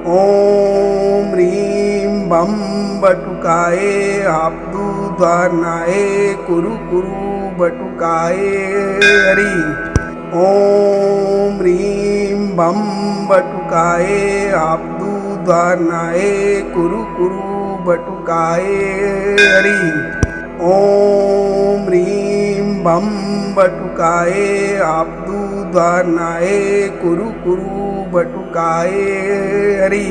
ओम ह्रीं बम बटुकाय आपदुदानाय कुरु कुरु बटुकाय हरि। ओम ह्रीं बम बटुकाय आपदुदानाय कुरु कुरु बटुकाय हरि। ओम ह्रीं बम बटुकाय आपदुदानाय कुरु कुरु बटुकाय हरि।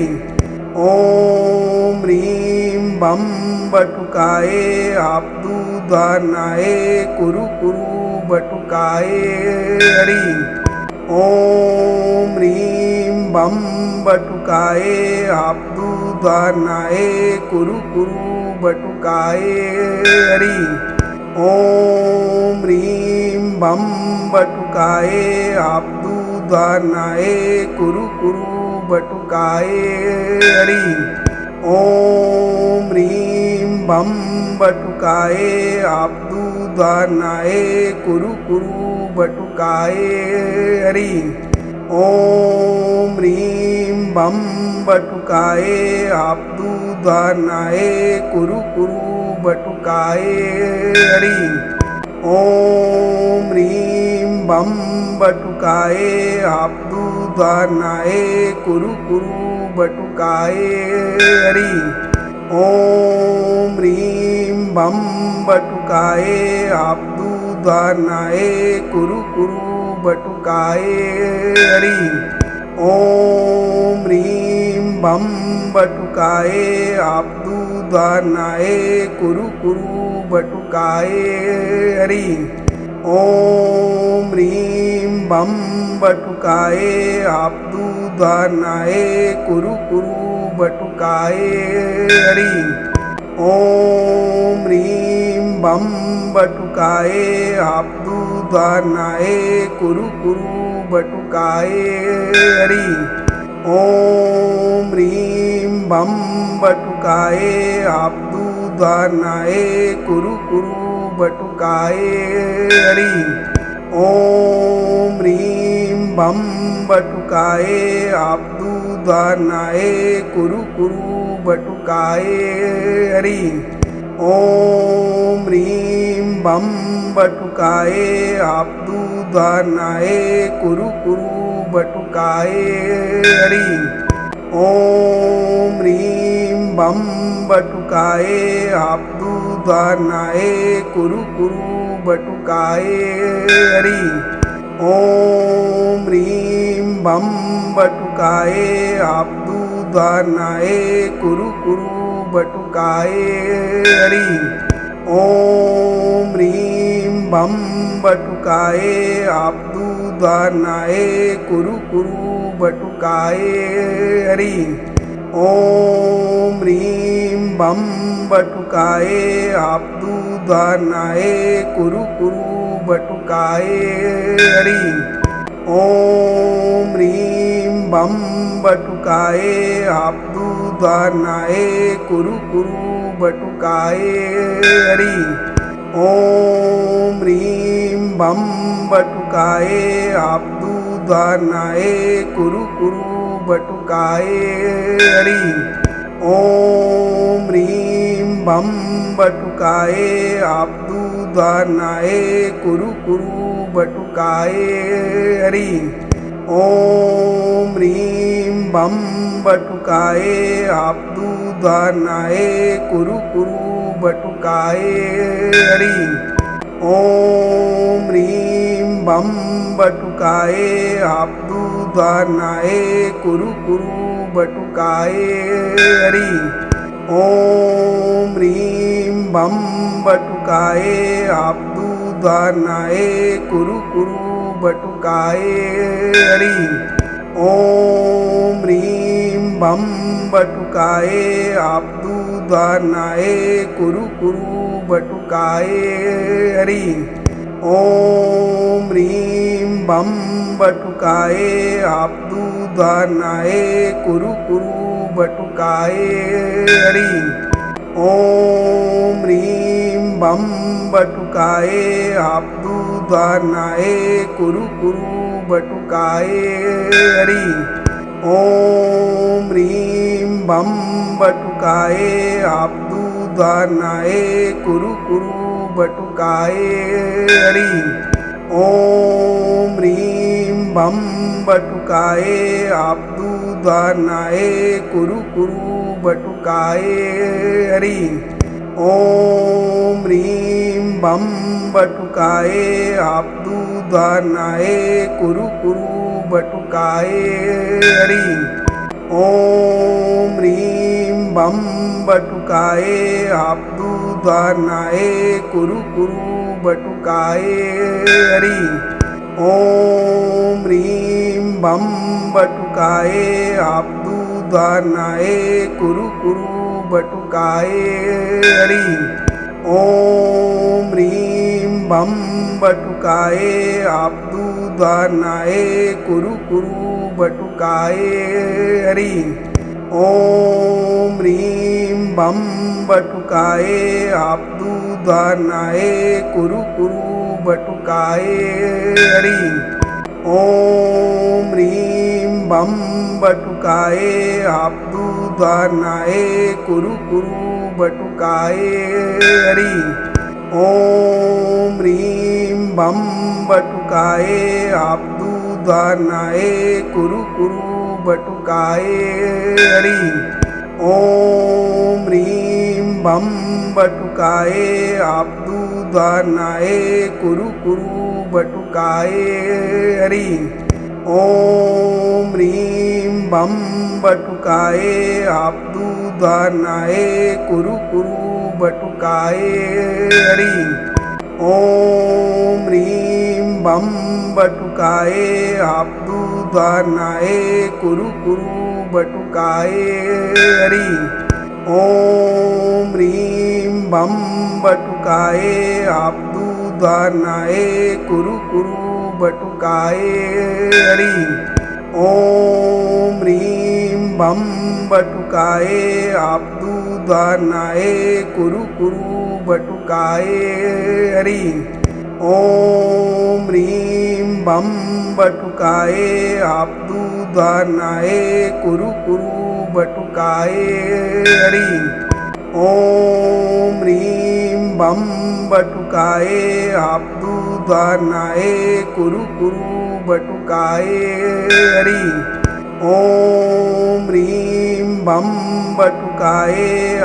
ओम ह्रीं बम बटुकाय आपदुदानाय कुरु कुरु बटुकाय हरि। ओम ह्रीं बम बटुकाय आपदुदानाय कुरु कुरु बटुकाय हरि। ओम ह्रीं बम बटुकाय आपदुदानाय कुरु कुरु बटुकाय हरि। ओम ह्रीं बम बटुकाय आपदुदानाय कुरु कुरु बटुकाय हरि। ओम ह्रीं बम बटुकाय आपदुदानाय कुरु कुरु बटुकाय हरि। ओम ह्रीं बम बटुकाय आपदुदानाय कुरु कुरु बटुकाय हरि। ओम ह्रीं बम बटुकाय आपदुदानाय कुरु कुरु बटुकाय हरि। ओम ह्रीं बम बटुकाय आपदुदानाय कुरु कुरु बटुकाय हरि। ओम ह्रीं बम बटुकाय आपदुदानाय कुरु कुरु बटुकाय हरि। ओम ह्रीं बम बटुकाय आपदुदानाय कुरु कुरु बटुकाय हरि। ओम ह्रीं बम बटुकाय आपदुदानाय कुरु कुरु बटुकाय हरि। ओम ह्रीं बम बटुकाय आपदुदानाय कुरु कुरु बटुकाय हरि। ओम ह्रीं बम बटुकाय आपदुदानाय कुरु कुरु बटुकाय हरि। ओम ह्रीं बम बटुकाय आपदुदानाय कुरु कुरु बटुकाय हरि। ओम ह्रीं बम बटुकाय आपदुदानाय कुरु कुरु बटुकाय हरि। ओम ह्रीं बम बटुकाय आपदुदानाय कुरु कुरु बटुकाय हरि। ओम ह्रीं बम बटुकाय आपदुदानाय कुरु कुरु बटुकाय हरि। ओम ह्रीं बम बटुकाय आपदुदानाय कुरु कुरु बटुकाय हरि। ओम ह्रीं बम बटुकाय आपदुदानाय कुरु कुरु बटुकाय हरि। ओम ह्रीं बम बटुकाय आपदुदानाय कुरु कुरु बटुकाय हरि। ओम ह्रीं बम बटुकाय आपदुदानाय कुरु कुरु बटुकाय हरि। ओम ह्रीं बम बटुकाय आपदुदानाय कुरु कुरु बटुकाय हरि। ओम ह्रीं बम बटुकाय आपदुदानाय कुरु कुरु बटुकाय हरि। ओम ह्रीं बम बटुकाय आपदुदानाय कुरु कुरु बटुकाय हरि। ओम ह्रीं बम बटुकाय आपदुदानाय कुरु कुरु बटुकाय हरि। ओम ह्रीं बम बटुकाय आपदुदानाय कुरु कुरु बटुकाय हरि। ॐ ह्रीं बम बटुकाय आब्दुदानाय कुरु कुरु बटुकाय हरि। ॐ ह्रीं बम बटुकाय आब्दुदानाय कुरु कुरु बटुकाय हरि। ॐ ह्रीं बम बटुकाय आब्दुदानाय कुरु कुरु बटुकाय हरि। ॐ ह्रीं बम बटुकाय आब्दुदानाय कुरु कुरु बटुकाय हरि। ॐ ह्रीं बम बटुकाय आब्दुदानाय कुरु कुरु बटुकाय हरि। ॐ ह्रीं बम बटुकाय आब्दुदानाय कुरु कुरु बटुकाय हरि। ॐ ह्रीं बम बटुकाय आब्दुदानाय कुरु कुरु बटुकाय हरि। ॐ ह्रीं बम बटुकाय आब्दुदानाय कुरु कुरु बटुकाय हरि। ॐ ह्रीं बम बटुकाय आब्दुदानाय कुरु कुरु बटुकाय हरि। ॐ ह्रीं बम बटुकाय आब्दुदानाय कुरु कुरु बटुकाय हरि। ॐ ह्रीं बम बटुकाय आब्दुदानाय कुरु कुरु बटुकाय हरि। ॐ ह्रीं बम बटुकाय आब्दुदानाय कुरु कुरु बटुकाय हरि। ॐ ह्रीं बम बटुकाय आब्दुदानाय कुरु कुरु बटुकाय हरि। ॐ ह्रीं बम बटुकाय आब्दुदानाय कुरु कुरु बटुकाय हरि। ॐ ह्रीं बम बटुकाय आब्दुदानाय कुरु कुरु बटुकाय हरि। ॐ ह्रीं बम बटुकाय आब्दुदानाय कुरु कुरु बटुकाय हरि। ॐ ह्रीं बम बटुकाय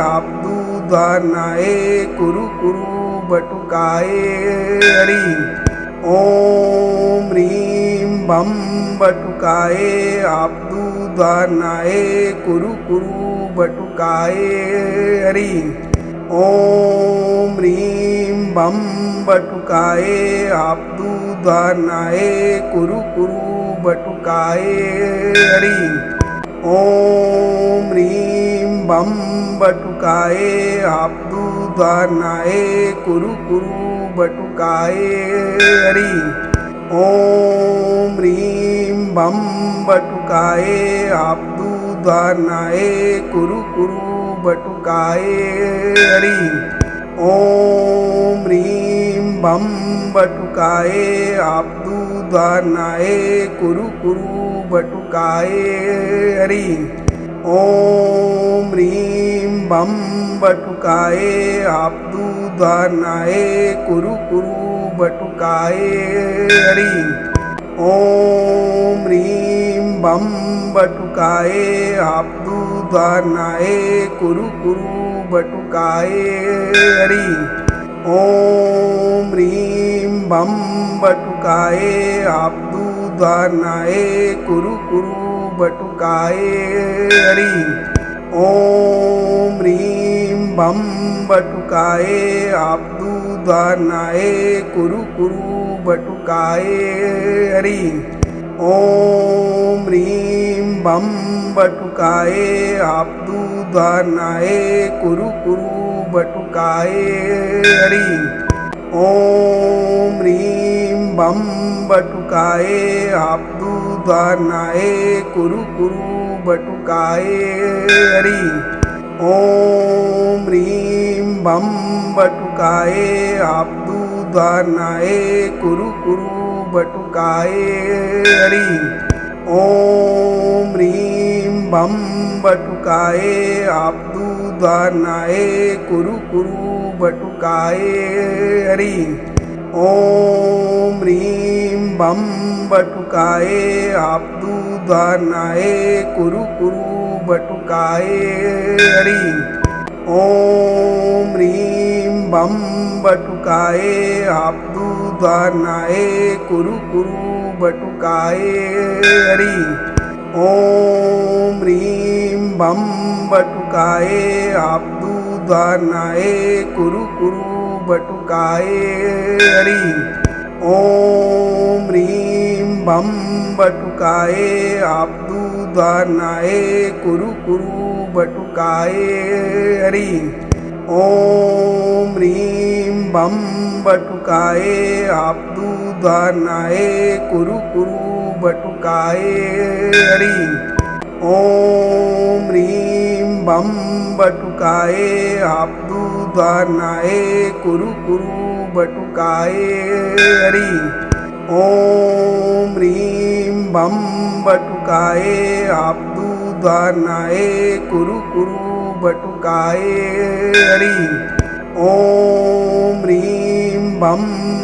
आब्दुदानाय कुरु कुरु बटुकाय हरि। ॐ ह्रीं बम बटुकाय आब्दुदानाय कुरु कुरु बटुकाय हरि। ॐ ह्रीं बम बटुकाय आब्दुदानाय कुरु कुरु बटुकाय हरि। ॐ ह्रीं बम बटुकाय आब्दुदानाय कुरु कुरु बटुकाय हरि। ॐ ह्रीं बम बटुकाय आब्दुदानाय कुरु कुरु बटुकाय हरि। ॐ ह्रीं बम बटुकाय आब्दुदानाय कुरु कुरु बटुकाय हरि। ॐ ह्रीं बम बटुकाय आब्दुदानाय कुरु कुरु बटुकाय हरि। ॐ ह्रीं बम बटुकाय आब्दुदानाय कुरु कुरु बटुकाय हरि। ॐ ह्रीं बम बटुकाय आब्दुदानाय कुरु कुरु बटुकाय हरि। ॐ ह्रीं बम बटुकाय आब्दुदानाय कुरु कुरु बटुकाय हरि। ॐ ह्रीं बम बटुकाय आब्दुदानाय कुरु कुरु बटुकाय हरि। ॐ ह्रीं बम बटुकाय आब्दुदानाय कुरु कुरु बटुकाय हरि। ॐ ह्रीं बम बटुकाय आब्दुदानाय कुरु कुरु बटुकाय हरि। ॐ ह्रीं बम बटुकाए आपदूदानाए कुरु कुरु बटुकाए हरि। ओम ह्रीं बम बटुकाए आपदूदानाए कुरु कुरु बटुकाए हरि। ओम ह्रीं बम बटुकाए आपदूदानाए कुरु कुरु बटुकाए हरि। ओम ह्रीं बम बटुकाए आपदूदानाए कुरु कुरु बटुकाए हरि। ओम ह्रीं बम बटुकाए आपदूदानाए कुरु कुरु बटुकाए हरि। ओम ह्रीं बम बटुकाए आपदूदानाए कुरु कुरु बटुकाए हरि। ओम ह्रीं बम बटुकाए आपदूदानाए कुरु कुरु बटुकाए हरि। ओम ह्रीं बम बटुकाए आपदूदानाए कुरु कुरु बटुकाए हरि। ओम ह्रीं बम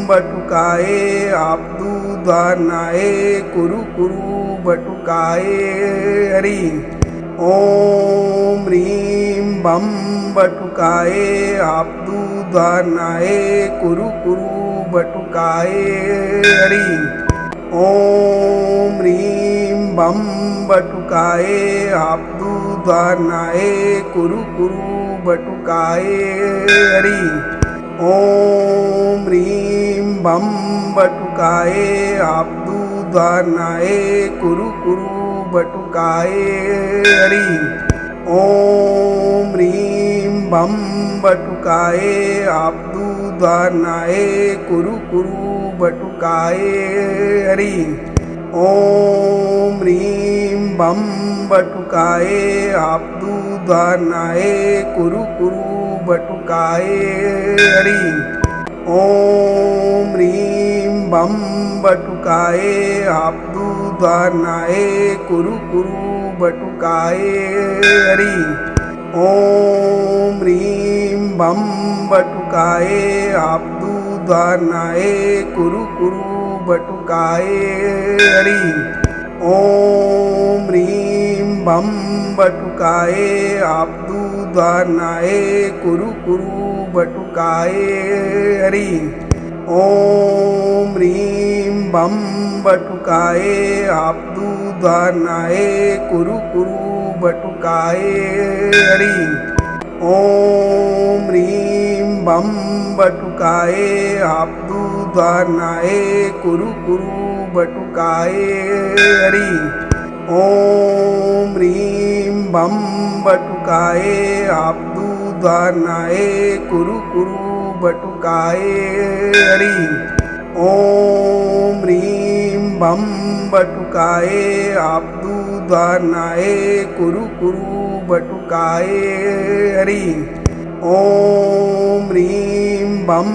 बटुकाए आपदूदानाए कुरु कुरु बटुकाए हरि। ओम ह्रीं बम बटुकाए आपदूदानाए कुरु कुरु बटुकाए हरि। ओम ह्रीं बम बटुकाए आपदूदानाए कुरु कुरु बटुकाए हरि। ओम ह्रीं बम बटुकाए आपदूदानाए कुरु कुरु बटुकाए हरि। ओम ह्रीं बम बटुकाए आपदूदानाए कुरु कुरु बटुकाए हरि। ओम ह्रीं बम बटुकाए आपदूदानाए कुरु कुरु बटुकाए हरि। ओम ह्रीं बम बटुकाए आपदूदानाए कुरु कुरु बटुकाए हरि। ओम ह्रीं बम बटुकाए आपदूदानाए कुरु कुरु बटुकाए हरि। ओम ह्रीं बम बटुकाए आपदूदानाए कुरु कुरु बटुकाए हरि। ओम ह्रीं बम बटुकाए आपदूदानाए कुरु कुरु बटुकाए हरि। ओम ह्रीं बम बटुकाए आपदूदानाए कुरु कुरु बटुकाए हरि। ओम ह्रीं बम बटुकाए आपदूदानाए कुरु कुरु बटुकाए हरि। ओम ह्रीं बम बटुकाए आपदूदानाए कुरु कुरु बटुकाए हरि। ओम ह्रीं बम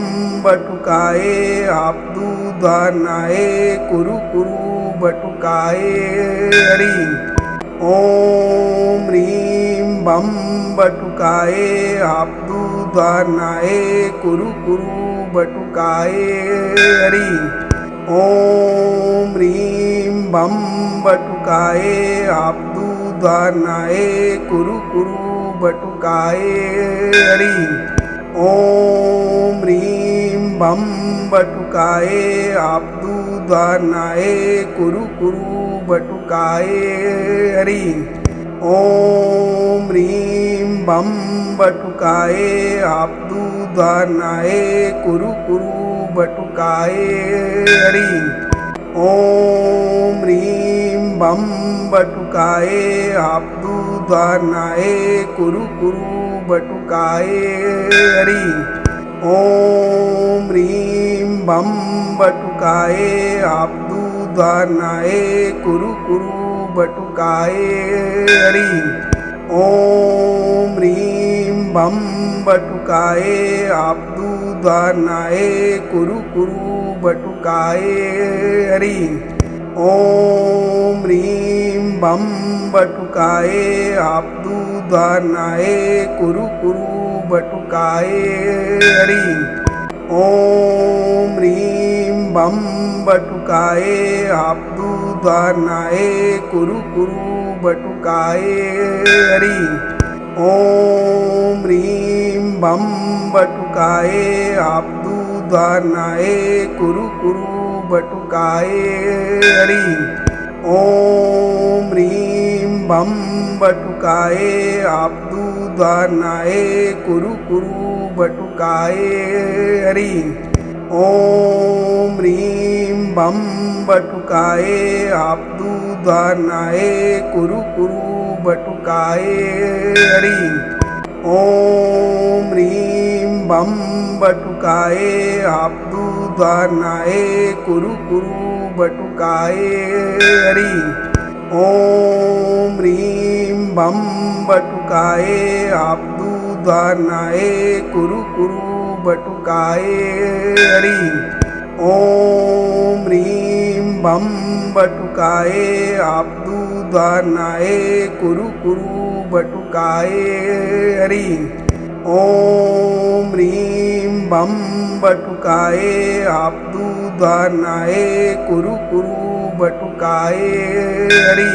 बटुकाए आपदूदानाए कुरु कुरु बटुकाए हरि। ओम ह्रीं बम बटुकाए आपदूदानाए कुरु कुरु बटुकाए हरि। ओम ह्रीं बम बटुकाए आपदूदानाए कुरु कुरु बटुकाए हरि। ओम ह्रीं बम बटुकाए आपदूदानाए कुरु कुरु बटुकाए हरि। ओम ह्रीं बम बटुकाए आपदूदानाए कुरु कुरु बटुकाए हरि। ओम ह्रीं बम बटुकाए आपदूदानाए कुरु कुरु बटुकाए हरि। ओम ह्रीं बम बटुकाए आपदूदानाए कुरु कुरु बटुकाए हरि। ओम ह्रीं बम बटुकाए आपदूदानाए कुरु कुरु बटुकाए हरि। ओम ह्रीं बम बटुकाए आपदूधानाए कुरु कुरु बटुकाए हरि ओम ह्रीं बम बटुकाए आपदूधानाए कुरु कुरु बटुकाए हरि ओम ह्रीं बम बटुकाए आपदूधानाए कुरु कुरु बटुकाए हरि ओम ह्रीं बम बटुकाए आपदूधानाए कुरु कुरु बटुकाए हरि ओम ह्रीं बम बटुकाए आपदूधानाए कुरु कुरु बटुकाए हरि ओम ह्रीं बम बटुकाए आपदूधानाए कुरु कुरु बटुकाए हरि ओम ह्रीं बम बटुकाए आपदूधानाए कुरु कुरु बटुकाए हरि ओम ह्रीं बम बटुकाए आपदूधानाए कुरु कुरु बटुकाए हरि ओम ह्रीं बम बटुकाए आपदूधानाए कुरु कुरु बटुकाए हरि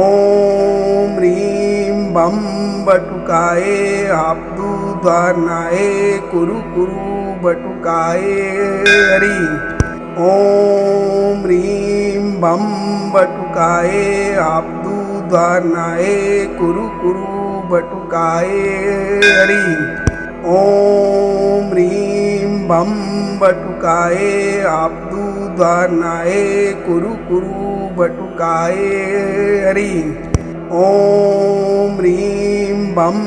ओम ह्रीं बम बटुकाए आपदूधानाए कुरु कुरु बटुकाए हरि ओम ह्रीं बम बटुकाए आपदूधानाए कुरु कुरु बटुकाए हरि ओम ह्रीं बम बटुकाए आपदूधानाए कुरु कुरु बटुकाए हरि ओम ह्रीं बम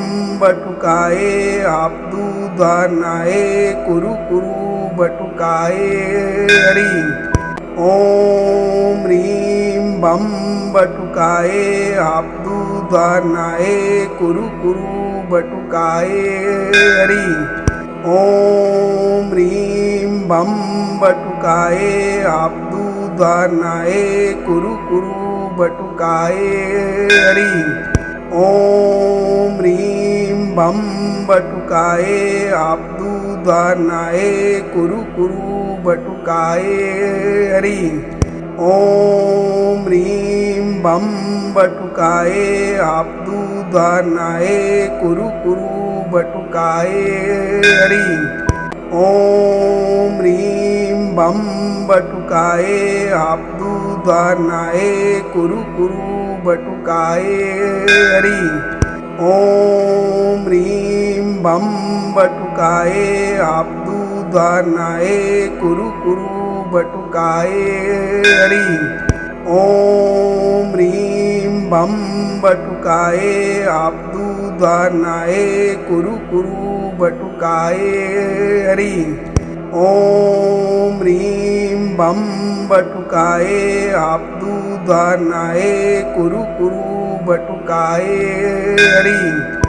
बटुकाए आपदूधानाए कुरु कुरु बटुकाए हरि ओम ह्रीं बम बटुकाए आपदूधानाए कुरु कुरु बटुकाए हरि ओम ह्रीं बम बटुकाए आपदूधानाए कुरु कुरु बटुकाए हरि ओम ह्रीं बम बटुकाए आपदूधानाए कुरु कुरु बटुकाए हरि ओम ह्रीं बम बटुकाए आपदूधानाए कुरु कुरु बटुकाए हरि ओम ह्रीं बम बटुकाए आपदूधानाए कुरु कुरु बटुकाए हरि ओम ह्रीं बम बटुकाए आपदूधानाए कुरु कुरु बटुकाए हरि ओम ह्रीं बम बटुकाए आपदूधानाए कुरु कुरु बटुकाए हरि ओम ह्रीं बम बटुकाए आपदूधानाए कुरु कुरु बटुकाए हरि।